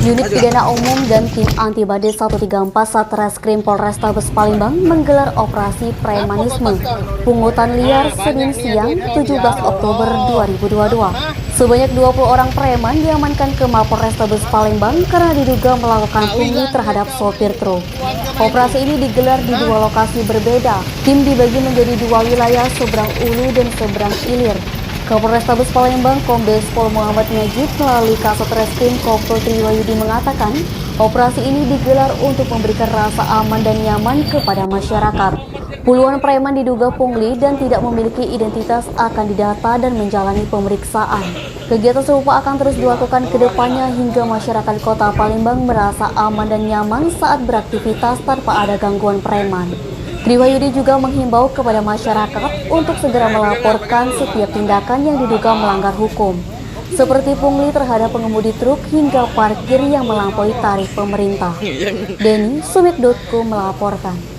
Unit Pidana Umum dan Tim Antibade 134 Satreskrim Polrestabes Palembang menggelar operasi premanisme pungutan liar Senin siang 17 Oktober 2022. Sebanyak 20 orang preman diamankan ke Mapolrestabes Palembang karena diduga melakukan pungli terhadap sopir truk. Operasi ini digelar di dua lokasi berbeda. Tim dibagi menjadi dua wilayah, seberang Ulu dan seberang Ilir. Kapolrestabes Palembang Kombes Pol Muhammad Najib melalui Kasat Reskrim Kopel Triwayudi mengatakan, operasi ini digelar untuk memberikan rasa aman dan nyaman kepada masyarakat. Puluhan preman diduga pungli dan tidak memiliki identitas akan didata dan menjalani pemeriksaan. Kegiatan serupa akan terus dilakukan ke depannya hingga masyarakat Kota Palembang merasa aman dan nyaman saat beraktivitas tanpa ada gangguan preman. Triwayudi juga menghimbau kepada masyarakat untuk segera melaporkan setiap tindakan yang diduga melanggar hukum, seperti pungli terhadap pengemudi truk hingga parkir yang melampaui tarif pemerintah. Denny, Sumek.co melaporkan.